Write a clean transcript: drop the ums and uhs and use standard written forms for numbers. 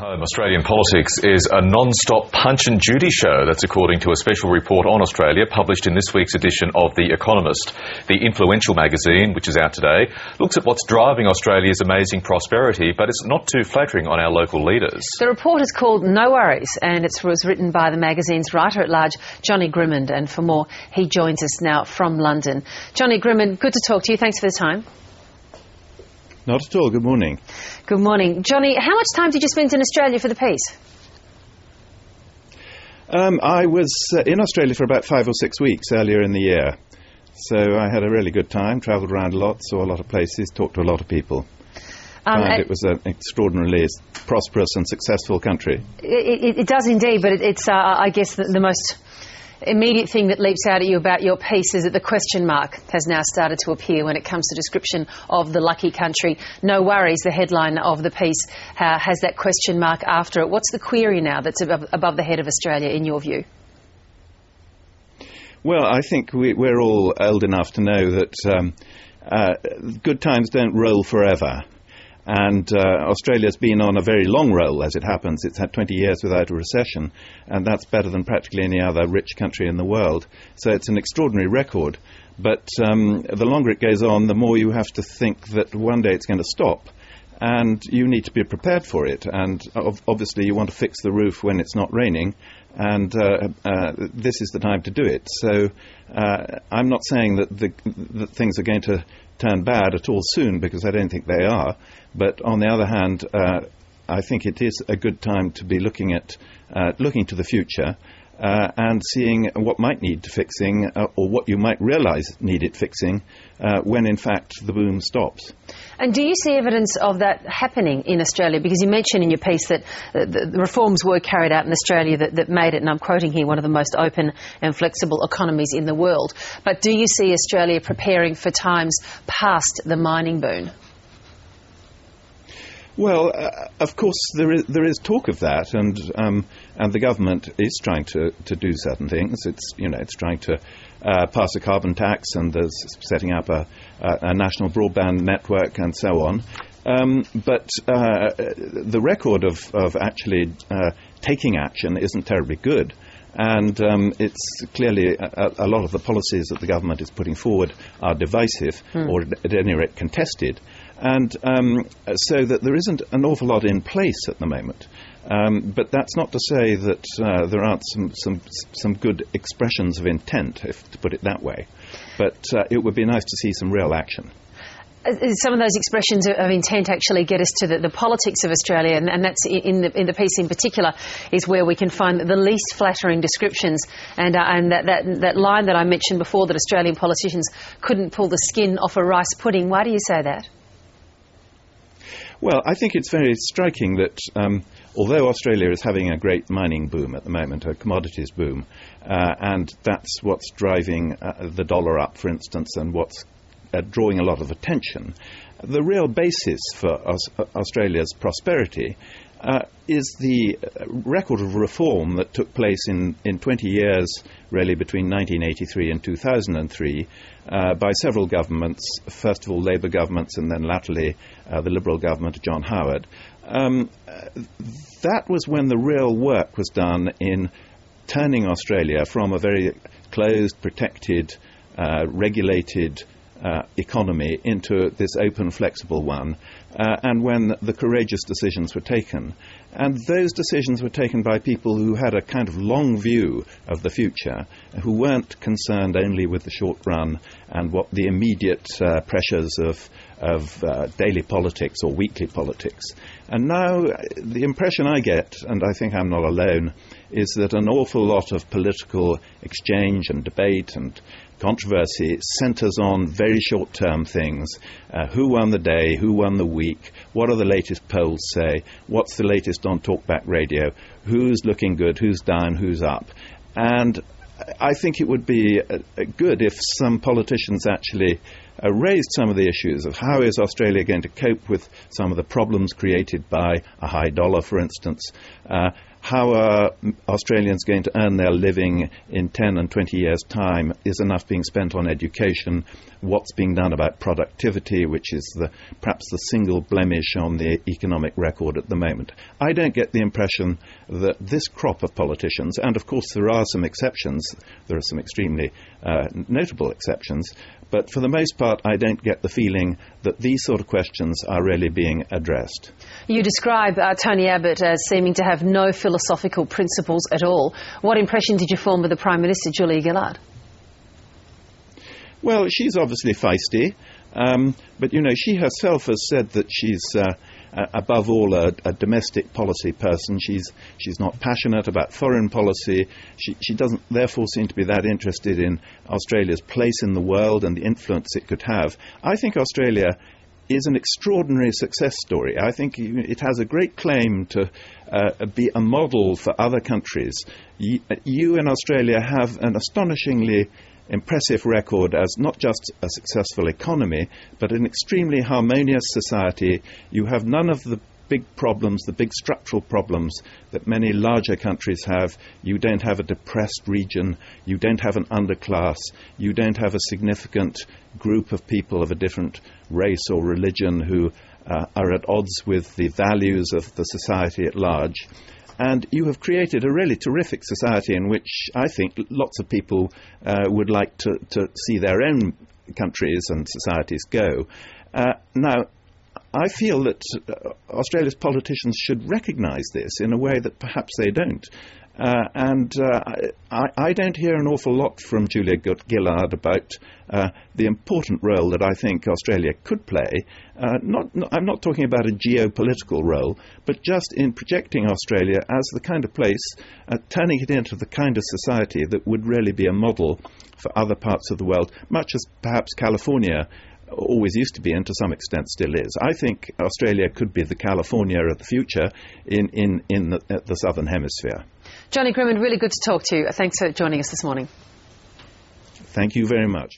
Home, Australian politics is a non-stop Punch and Judy show. That's according to a special report on Australia published in this week's edition of The Economist. The influential magazine, which is out today, looks at what's driving Australia's amazing prosperity, but it's not too flattering on our local leaders. The report is called No Worries, and it was written by the magazine's writer-at-large, Johnny Grimond. And for more, he joins us now from London. Johnny Grimond, good to talk to you. Thanks for the time. Not at all. Good morning. Good morning. Johnny, how much time did you spend in Australia for the piece? I was in Australia for about 5 or 6 weeks earlier in the year. So I had a really good time, travelled around a lot, saw a lot of places, talked to a lot of people. It was an extraordinarily prosperous and successful country. It does indeed, but it's, I guess, the most immediate thing that leaps out at you about your piece is that the question mark has now started to appear when it comes to description of the lucky country. No worries, the headline of the piece has that question mark after it. What's the query now that's above the head of Australia, in your view? Well, I think we're all old enough to know that good times don't roll forever. And Australia's been on a very long roll, as it happens. It's had 20 years without a recession, and that's better than practically any other rich country in the world. So it's an extraordinary record. But the longer it goes on, the more you have to think that one day it's going to stop, and you need to be prepared for it. And obviously you want to fix the roof when it's not raining, and this is the time to do it. So I'm not saying that things are going to turn bad at all soon, because I don't think they are. But on the other hand, I think it is a good time to be looking to the future and seeing what might need fixing or what you might realise needed fixing when in fact the boom stops. And do you see evidence of that happening in Australia? Because you mentioned in your piece that the reforms were carried out in Australia that made it, and I'm quoting here, one of the most open and flexible economies in the world. But do you see Australia preparing for times past the mining boom? Well, of course, there is talk of that, and the government is trying to do certain things. It's trying to pass a carbon tax, and there's setting up a national broadband network, and so on. But the record of actually taking action isn't terribly good. And it's clearly a lot of the policies that the government is putting forward are divisive, or at any rate contested. And so that there isn't an awful lot in place at the moment. But that's not to say that there aren't some good expressions of intent, to put it that way. But it would be nice to see some real action. Some of those expressions of intent actually get us to the politics of Australia, and that's in the piece in particular is where we can find the least flattering descriptions, and that line that I mentioned before, that Australian politicians couldn't pull the skin off a rice pudding. Why do you say that? Well, I think it's very striking that although Australia is having a great mining boom at the moment, a commodities boom, and that's what's driving the dollar up, for instance, and what's drawing a lot of attention, the real basis for Australia's prosperity is the record of reform that took place in 20 years, really between 1983 and 2003, by several governments, first of all Labour governments and then latterly the Liberal government of John Howard. That was when the real work was done in turning Australia from a very closed, protected, regulated economy into this open, flexible one, and when the courageous decisions were taken. And those decisions were taken by people who had a kind of long view of the future, who weren't concerned only with the short run and what the immediate pressures of daily politics or weekly politics. And now the impression I get, and I think I'm not alone, is that an awful lot of political exchange and debate and controversy centres on very short-term things. Who won the day? Who won the week? What are the latest polls say? What's the latest on talkback radio? Who's looking good? Who's down? Who's up? And I think it would be good if some politicians actually raised some of the issues of how is Australia going to cope with some of the problems created by a high dollar, for instance. how are Australians going to earn their living in 10 and 20 years' time? Is enough being spent on education? What's being done about productivity, which is perhaps the single blemish on the economic record at the moment? I don't get the impression that this crop of politicians, and of course there are some exceptions, there are some extremely notable exceptions, but for the most part I don't get the feeling that these sort of questions are really being addressed. You describe Tony Abbott as seeming to have no philosophical principles at all. What impression did you form of the Prime Minister, Julia Gillard? Well, she's obviously feisty, but she herself has said that she's above all a domestic policy person. She's not passionate about foreign policy. She doesn't therefore seem to be that interested in Australia's place in the world and the influence it could have. I think Australia is an extraordinary success story. I think it has a great claim to be a model for other countries. You in Australia have an astonishingly impressive record as not just a successful economy, but an extremely harmonious society. You have none of the big problems, the big structural problems that many larger countries have. You don't have a depressed region. You don't have an underclass. You don't have a significant group of people of a different race or religion who are at odds with the values of the society at large. And you have created a really terrific society in which I think lots of people would like to see their own countries and societies go. Now, I feel that Australia's politicians should recognise this in a way that perhaps they don't. I don't hear an awful lot from Julia Gillard about the important role that I think Australia could play. I'm not talking about a geopolitical role, but just in projecting Australia as the kind of place, turning it into the kind of society that would really be a model for other parts of the world, much as perhaps California always used to be and to some extent still is. I think Australia could be the California of the future in the Southern Hemisphere. Johnny Grimond, really good to talk to you. Thanks for joining us this morning. Thank you very much.